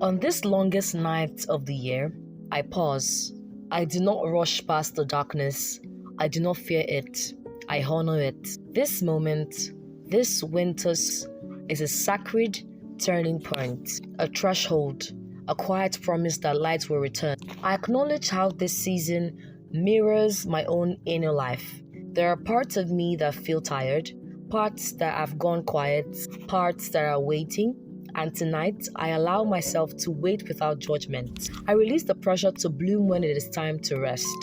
On this longest night of the year, I pause. I do not rush past the darkness. I do not fear it. I honor it. This moment, this winter's, is a sacred turning point, a threshold, a quiet promise that light will return. I acknowledge how this season mirrors my own inner life. There are parts of me that feel tired, parts that have gone quiet, parts that are waiting. And tonight, I allow myself to wait without judgment. I release the pressure to bloom when it is time to rest.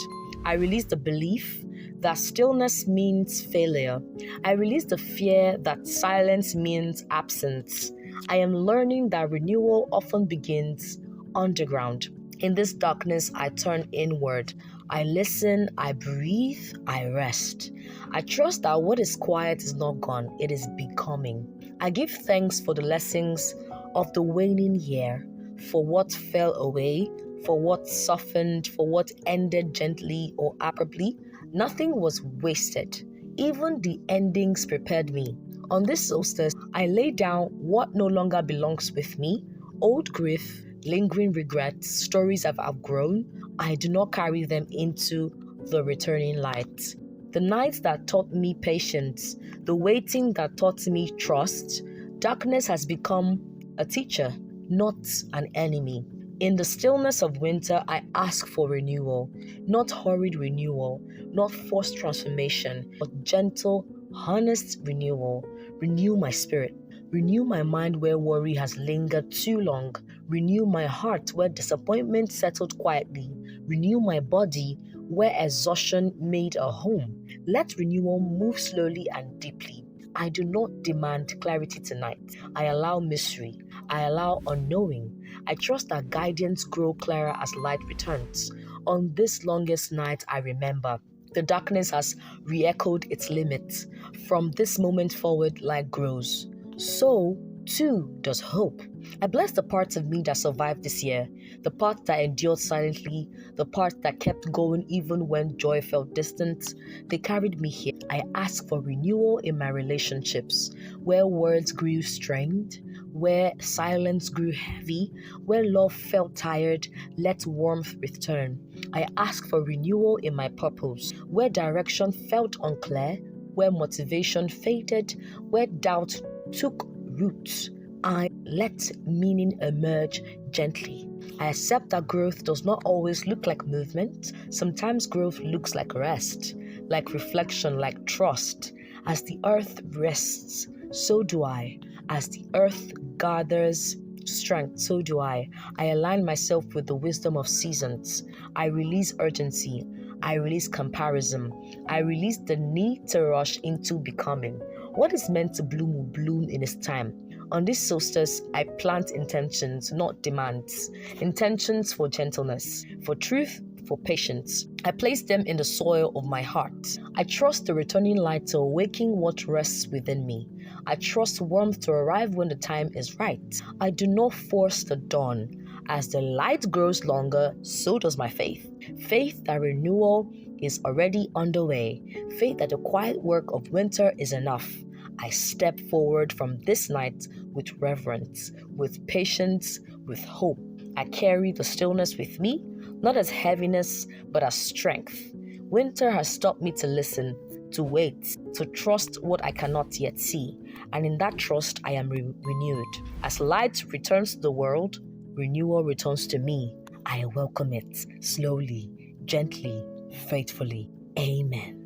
I release the belief that stillness means failure. I release the fear that silence means absence. I am learning that renewal often begins underground. In this darkness, I turn inward. I listen, I breathe, I rest. I trust that what is quiet is not gone, it is becoming. I give thanks for the lessons of the waning year, for what fell away, for what softened, for what ended gently or abruptly. Nothing was wasted. Even the endings prepared me. On this solstice, I lay down what no longer belongs with me, old grief, lingering regrets, stories I've outgrown. I do not carry them into the returning light. The nights that taught me patience, the waiting that taught me trust, darkness has become a teacher, not an enemy. In the stillness of winter, I ask for renewal, not hurried renewal, not forced transformation, but gentle, honest renewal. Renew my spirit. Renew my mind where worry has lingered too long. Renew my heart where disappointment settled quietly. Renew my body where exhaustion made a home. Let renewal move slowly and deeply. I do not demand clarity tonight. I allow mystery. I allow unknowing. I trust that guidance grows clearer as light returns. On this longest night, I remember the darkness has re-echoed its limits. From this moment forward, light grows. So, too, does hope. I bless the parts of me that survived this year, the part that endured silently, the part that kept going even when joy felt distant. They carried me here. I ask for renewal in my relationships, where words grew strained, where silence grew heavy, where love felt tired, let warmth return. I ask for renewal in my purpose, where direction felt unclear, where motivation faded, where doubt took root. I let meaning emerge gently. I accept that growth does not always look like movement. Sometimes growth looks like rest, like reflection, like trust. As the earth rests, so do I. As the earth gathers strength, so do I. I align myself with the wisdom of seasons. I release urgency. I release comparison. I release the need to rush into becoming. What is meant to bloom will bloom in its time. On this solstice, I plant intentions, not demands. Intentions for gentleness, for truth, for patience. I place them in the soil of my heart. I trust the returning light to awaken what rests within me. I trust warmth to arrive when the time is right. I do not force the dawn. As the light grows longer, so does my faith. Faith that renewal is already underway. Faith that the quiet work of winter is enough. I step forward from this night with reverence, with patience, with hope. I carry the stillness with me, not as heaviness, but as strength. Winter has taught me to listen, to wait, to trust what I cannot yet see. And in that trust, I am renewed. As light returns to the world, renewal returns to me. I welcome it slowly, gently, faithfully. Amen.